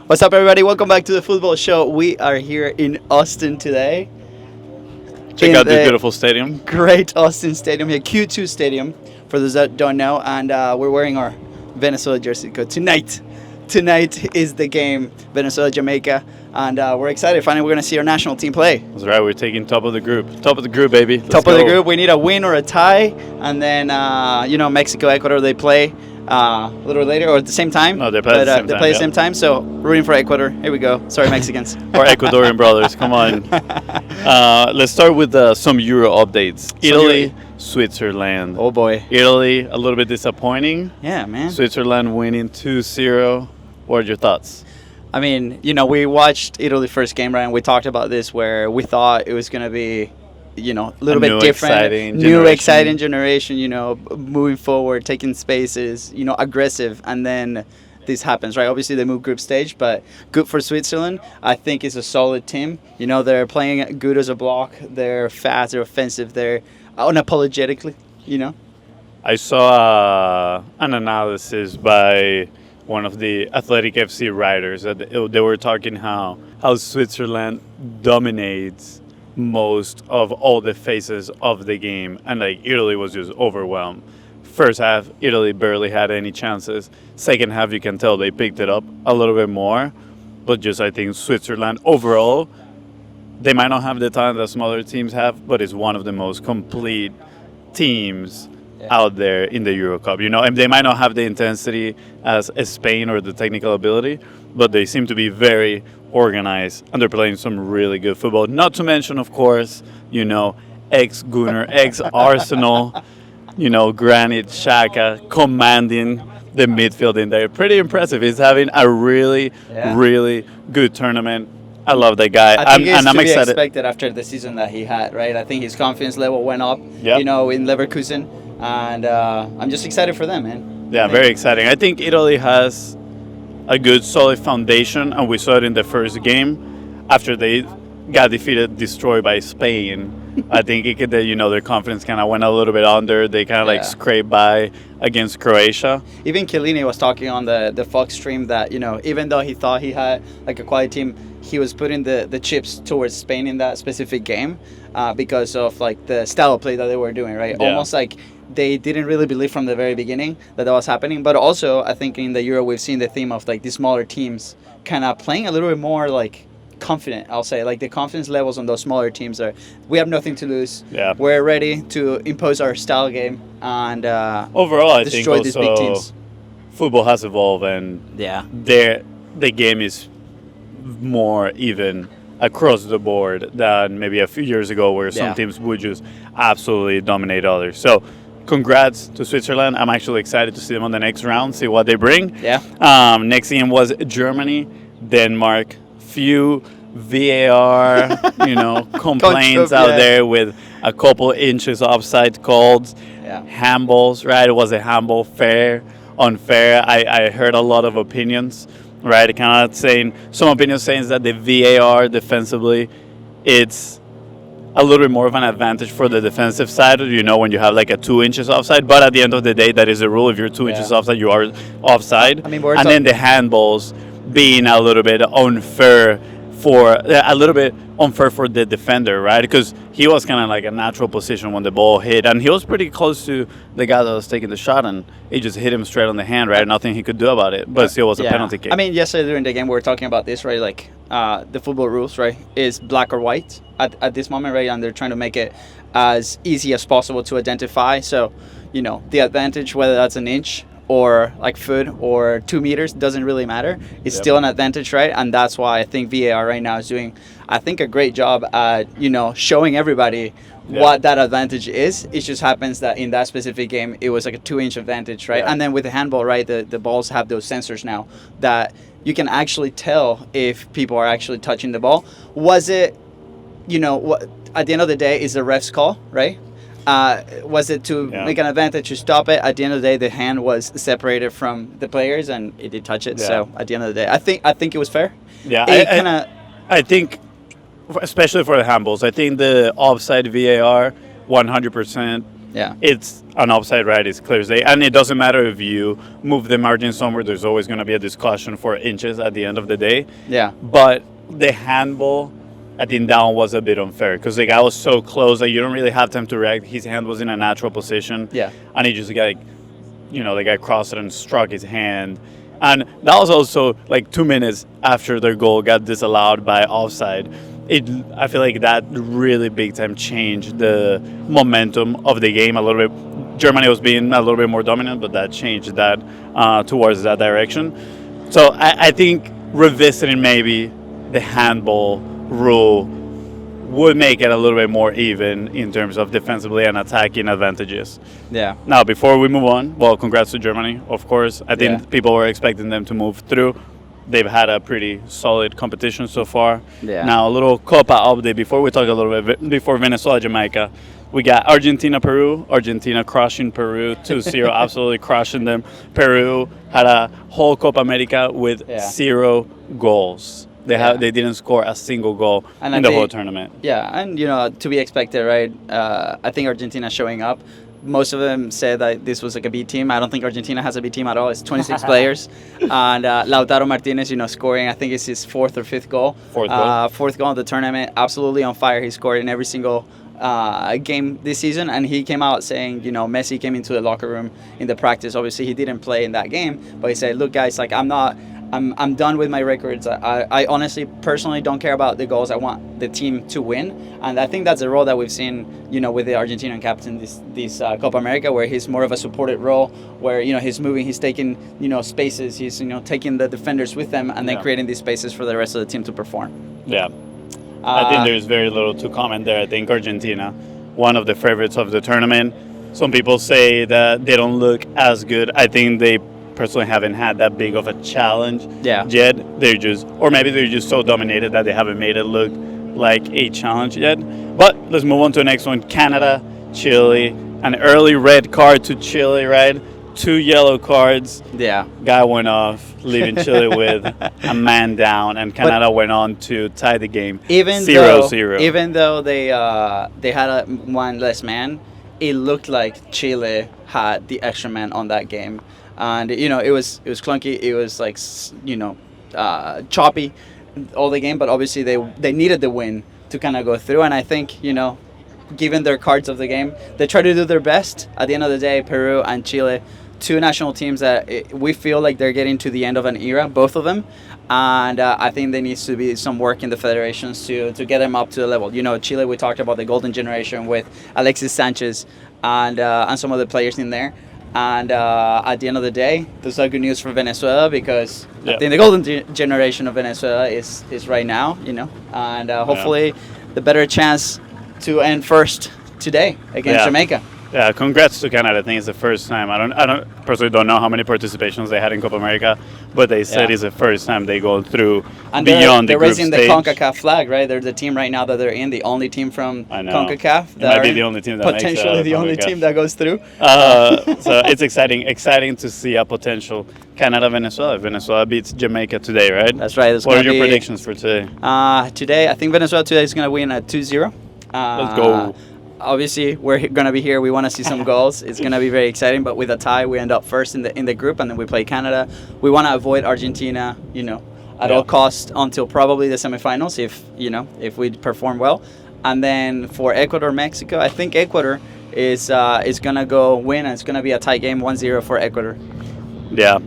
What's up, everybody? Welcome back to the football show. We are here in Austin today. Check out this beautiful stadium. Great Austin Stadium here, Q2 Stadium, for those that don't know. And we're wearing our Venezuela jersey code tonight. Tonight is the game, Venezuela, Jamaica. And we're excited. Finally, we're going to see our national team play. That's right. We're taking top of the group. Top of the group, baby. Top of the group. We need a win or a tie. And then, Mexico, Ecuador, they play a little later or at the same time. No, they play at the same time. They play at the same time. So, rooting for Ecuador. Here we go. Sorry, Mexicans. Our Ecuadorian brothers. Come on. Let's start with some Euro updates. Italy, Switzerland. Oh, boy. Italy, a little bit disappointing. Yeah, man. Switzerland winning 2-0. What are your thoughts? I mean, we watched Italy first game, right? And we talked about this where we thought it was going to be, a little bit different. New, exciting generation, moving forward, taking spaces, aggressive. And then this happens, right? Obviously, they move group stage, but good for Switzerland. I think it's a solid team. They're playing good as a block. They're fast. They're offensive. They're unapologetically, I saw an analysis by one of the Athletic FC writers that they were talking how Switzerland dominates most of all the phases of the game, and Italy was just overwhelmed. First half, Italy barely had any chances. Second half, you can tell they picked it up a little bit more, but just I think Switzerland overall, they might not have the talent that some other teams have, but it's one of the most complete teams out there in the Euro Cup, and they might not have the intensity as Spain or the technical ability, but they seem to be very organized and they're playing some really good football. Not to mention, of course, ex-Gunner, ex-Arsenal, Granit Xhaka commanding the midfield in there. Pretty impressive. He's having a really, really good tournament. I love that guy. I think I'm excited. Expected after the season that he had, right? I think his confidence level went up, in Leverkusen. And I'm just excited for them, man. Yeah, very exciting. I think Italy has a good, solid foundation, and we saw it in the first game. After they got destroyed by Spain, I think their confidence kind of went a little bit under. They kind of scraped by against Croatia. Even Chiellini was talking on the Fox stream that, even though he thought he had a quality team, he was putting the chips towards Spain in that specific game because of the style of play that they were doing, right? Yeah. Almost like they didn't really believe from the very beginning that was happening. But also, I think in the Euro, we've seen the theme of these smaller teams kind of playing a little bit more confident, I'll say. The confidence levels on those smaller teams are, we have nothing to lose. Yeah. We're ready to impose our style game and overall, I think destroy these big teams. Football has evolved, and the game is more even across the board than maybe a few years ago where some teams would just absolutely dominate others. So congrats to Switzerland. I'm actually excited to see them on the next round, see what they bring. Yeah. Next game was Germany, Denmark. Few VAR, complaints out there with a couple inches offside called. Yeah. Handballs, right? It was a handball, fair, unfair. I heard a lot of opinions, right? Kind of saying, some opinions saying that the VAR defensively, it's a little bit more of an advantage for the defensive side, when you have a 2 inches offside. But at the end of the day, that is the rule. If you're 2 inches offside, you are offside. I mean, then the handballs being a little bit unfair for the defender, right? Because he was kind of a natural position when the ball hit, and he was pretty close to the guy that was taking the shot, and he just hit him straight on the hand, right? Nothing he could do about it, but still was a penalty kick. I mean, yesterday during the game we were talking about this, right? The football rules, right, is black or white at this moment, right? And they're trying to make it as easy as possible to identify. So, the advantage, whether that's an inch or foot or 2 meters, doesn't really matter. It's still an advantage, right? And that's why I think VAR right now is doing, I think, a great job at, showing everybody what that advantage is. It just happens that in that specific game, it was a 2-inch advantage, right? Yeah. And then with the handball, right, the balls have those sensors now that you can actually tell if people are actually touching the ball. Was it, at the end of the day, is the ref's call, right? Was it to make an advantage to stop it? At the end of the day, the hand was separated from the players, and it did touch it. Yeah. So at the end of the day, I think it was fair. Yeah, I think, especially for the handballs, I think the offside VAR 100% Yeah. it's an offside, right? It's clear as day. And it doesn't matter if you move the margin somewhere, there's always going to be a discussion for inches at the end of the day. Yeah. But the handball, I think that one was a bit unfair because the guy was so close that you don't really have time to react. His hand was in a natural position. Yeah. And he just got, the guy crossed it and struck his hand. And that was also like 2 minutes after their goal got disallowed by offside. I feel like that really big time changed the momentum of the game a little bit. Germany was being a little bit more dominant, but that changed that towards that direction. So I think revisiting maybe the handball rule would make it a little bit more even in terms of defensively and attacking advantages. Yeah. Now, before we move on, well, congrats to Germany, of course. I think people were expecting them to move through. They've had a pretty solid competition so far. Yeah. Now, a little Copa update before we talk a little bit before Venezuela, Jamaica. We got Argentina, Peru. Argentina crushing Peru 2-0, absolutely crushing them. Peru had a whole Copa America with 0 goals. They didn't score a single goal in the whole tournament. Yeah, and to be expected, right? I think Argentina showing up. Most of them said that this was like a B team. I don't think Argentina has a B team at all. It's 26 players, and Lautaro Martinez, scoring. I think it's his fourth or fifth goal. Fourth goal of the tournament. Absolutely on fire. He scored in every single game this season, and he came out saying, Messi came into the locker room in the practice. Obviously, he didn't play in that game, but he said, "Look, guys, like I'm done with my records. I honestly, personally don't care about the goals. I want the team to win." And I think that's a role that we've seen, with the Argentinian captain this Copa America, where he's more of a supported role, where, he's moving, he's taking, spaces, he's, taking the defenders with them and then creating these spaces for the rest of the team to perform. Yeah. I think there's very little to comment there. I think Argentina, one of the favorites of the tournament. Some people say that they don't look as good. I think they personally haven't had that big of a challenge yet. Or maybe they're just so dominated that they haven't made it look like a challenge yet. But let's move on to the next one. Canada, Chile. An early red card to Chile, right? 2 yellow cards. Yeah. Guy went off, leaving Chile with a man down, and Canada went on to tie the game 0-0. Even though they had one less man, it looked like Chile had the extra man on that game. And it was clunky. It was like choppy all the game. But obviously they needed the win to kind of go through. And I think given their cards of the game, they try to do their best. At the end of the day, Peru and Chile, 2 national teams that we feel like they're getting to the end of an era, both of them. And I think there needs to be some work in the federations to get them up to the level. Chile, we talked about the golden generation with Alexis Sanchez and some of the players in there. And at the end of the day, there's good news for Venezuela because I think the golden generation of Venezuela is right now, and hopefully the better chance to end first today against Jamaica. Yeah, congrats to Canada. I think it's the first time. I don't personally don't know how many participations they had in Copa America, but they said it's the first time they go through and beyond they're the group raising stage. The CONCACAF flag, right? They're the team right now that they're in, the only team from CONCACAF. It might be the only team that potentially the only team that goes through. So it's exciting to see a potential Canada-Venezuela. Venezuela beats Jamaica today, right? That's right. What are your predictions for today? Today, I think Venezuela today is going to win at 2-0. Let's go. Obviously, we're going to be here. We want to see some goals. It's going to be very exciting. But with a tie, we end up first in the group, and then we play Canada. We want to avoid Argentina, at all costs until probably the semifinals, if we perform well. And then for Ecuador, Mexico, I think Ecuador is going to go win, and it's going to be a tie game, 1-0 for Ecuador. Yeah,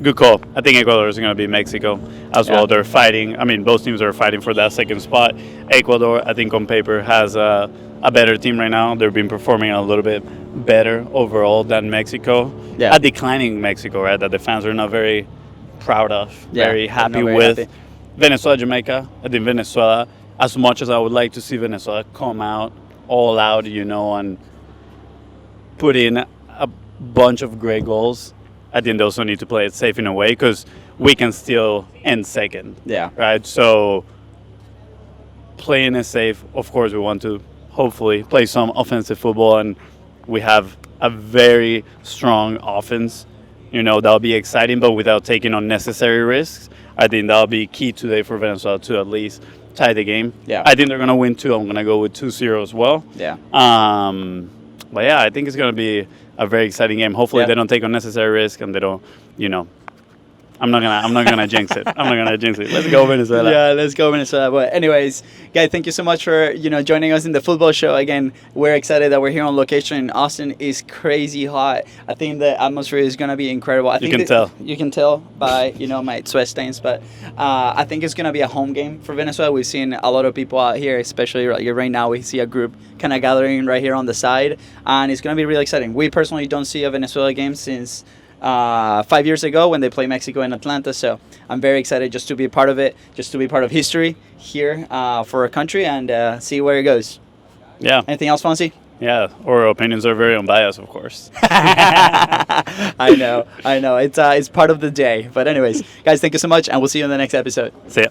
good call. I think Ecuador is going to be Mexico as well. They're fighting. I mean, both teams are fighting for that second spot. Ecuador, I think on paper, has a better team right now. They've been performing a little bit better overall than Mexico. Yeah. A declining Mexico, right, that the fans are not very proud of, very happy with. Happy. Venezuela, Jamaica. I think Venezuela, as much as I would like to see Venezuela come out all out, and put in a bunch of great goals, I think they also need to play it safe in a way because we can still end second. Yeah. Right? So playing it safe, of course, we want to hopefully play some offensive football, and we have a very strong offense. That'll be exciting, but without taking unnecessary risks. I think that'll be key today for Venezuela to at least tie the game. Yeah. I think they're going to win 2. I'm going to go with 2-0 as well. Yeah. But yeah, I think it's going to be a very exciting game. Hopefully, Yeah. they don't take unnecessary risk and they don't, you know. I'm not gonna jinx it. I'm not gonna jinx it. Let's go Venezuela. Yeah, let's go Venezuela. But anyways, guys, thank you so much for joining us in the football show. Again, we're excited that we're here on location in Austin. Is crazy hot. I think the atmosphere is gonna be incredible. I think can tell. You can tell by my sweat stains, but I think it's gonna be a home game for Venezuela. We've seen a lot of people out here, especially right now. We see a group kind of gathering right here on the side, and it's gonna be really exciting. We personally don't see a Venezuela game since 5 years ago when they played Mexico in Atlanta. So I'm very excited just to be a part of it, just to be part of history here for our country and see where it goes. Yeah. Anything else, Fonzie? Yeah. Our opinions are very unbiased, of course. I know. It's part of the day. But anyways, guys, thank you so much, and we'll see you in the next episode. See ya.